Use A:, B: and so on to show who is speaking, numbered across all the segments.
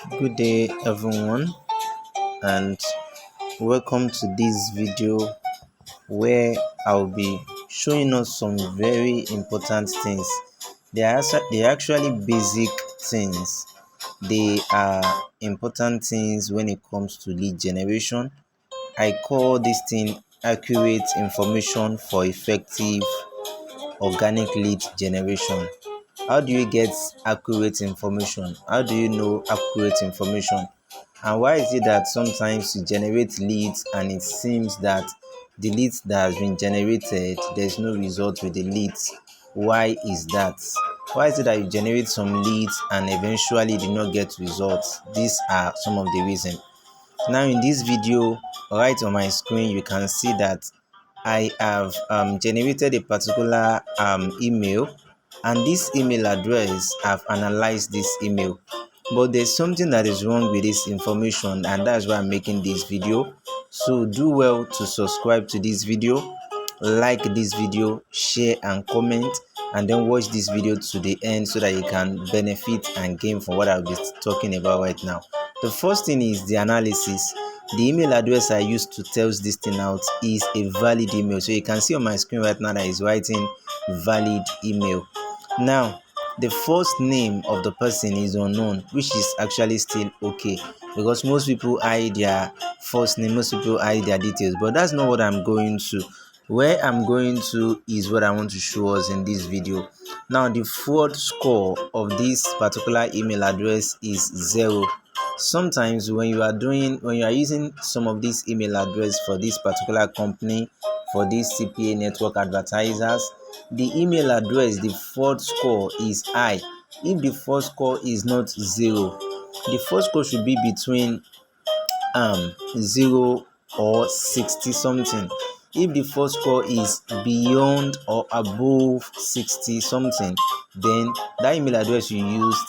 A: Good day everyone, and welcome to this video where I'll be showing us some very important things. They are actually basic things. They are important things when it comes to lead generation. I call this thing accurate information for effective organic lead generation. How do you get accurate information? How do you know accurate information? And why is it that sometimes you generate leads and it seems that the leads that has been generated, there's no result with the leads? Why is that? Why is it that you generate some leads and eventually do not get results? These are some of the reasons. Now in this video, right on my screen, you can see that I have generated a particular email, and this email address, I've analyzed this email, but there's something that is wrong with this information, and that's why I'm making this video. So do well to subscribe to this video, like this video, share and comment, and then watch this video to the end so that you can benefit and gain from what I'll be talking about right now. The first thing is the analysis. The email address I used to test this thing out is a valid email. So you can see on my screen right now that is writing valid email. Now, the first name of the person is unknown, which is actually still okay, because most people hide their first name, most people hide their details, but that's not what I'm going to. Where I'm going to is what I want to show us in this video. Now, the fraud score of this particular email address is 0. Sometimes when you are using some of this email address for this particular company, for these CPA network advertisers, the email address, the fraud score is high. If the fraud score is not 0, the fraud score should be between 0 or 60 something. If the fraud score is beyond or above 60 something, then that email address you used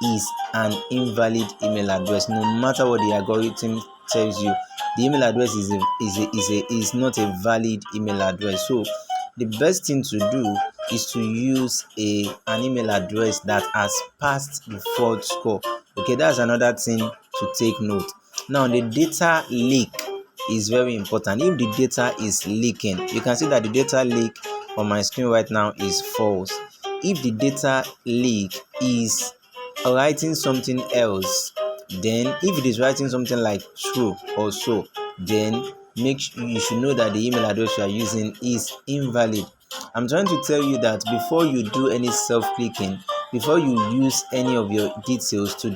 A: is an invalid email address. No matter what the algorithm tells you, the email address is not a valid email address. So the best thing to do is to use an email address that has passed the fraud score. Okay, that's another thing to take note. Now, the data leak is very important. If the data is leaking, you can see that the data leak on my screen right now is false. If the data leak is writing something else, then if it is writing something like true or so, then you should know that the email address you are using is invalid. I'm trying to tell you that before you do any self-clicking, before you use any of your details to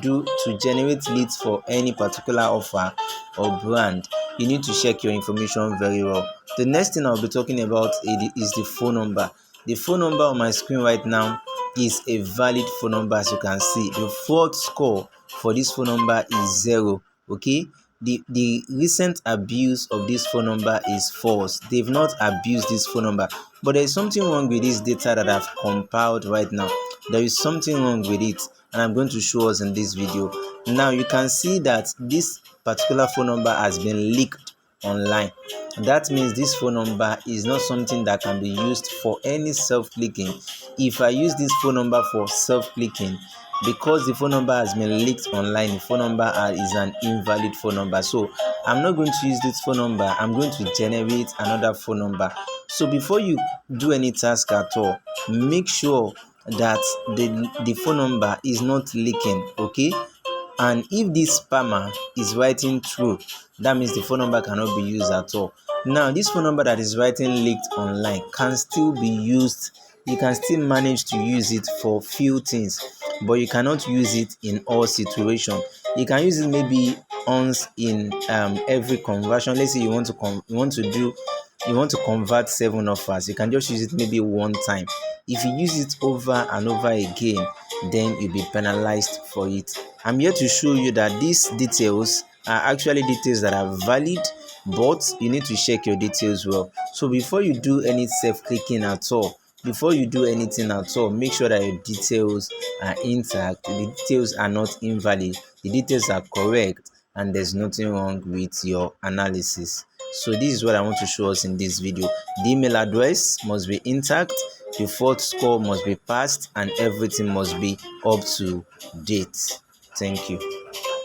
A: generate leads for any particular offer or brand, you need to check your information very well. The next thing I'll be talking about is the phone number. The phone number on my screen right now is a valid phone number. As you can see, the fraud score for this phone number is 0. Okay, the recent abuse of this phone number is false. They've not abused this phone number, but there is something wrong with this data that I've compiled right now. There is something wrong with it, and I'm going to show us in this video. Now you can see that this particular phone number has been leaked online. That means this phone number is not something that can be used for any self-clicking. If I use this phone number for self-clicking, because the phone number has been leaked online, the phone number is an invalid phone number. So I'm not going to use this phone number. I'm going to generate another phone number. So before you do any task at all, make sure that the phone number is not leaking. Okay, and if this spammer is writing true, that means the phone number cannot be used at all. Now, this phone number that is writing leaked online can still be used. You can still manage to use it for few things, but you cannot use it in all situations. You can use it maybe once in every conversion. Let's say you want to convert 7 offers. You can just use it maybe one time. If you use it over and over again, then you'll be penalized for it. I'm here to show you that these details are actually details that are valid, but you need to check your details well. So before you do any self-clicking at all, before you do anything at all, make sure that your details are intact, the details are not invalid, the details are correct, and there's nothing wrong with your analysis. So this is what I want to show us in this video. The email address must be intact, the fraud score must be passed, and everything must be up to date. Thank you.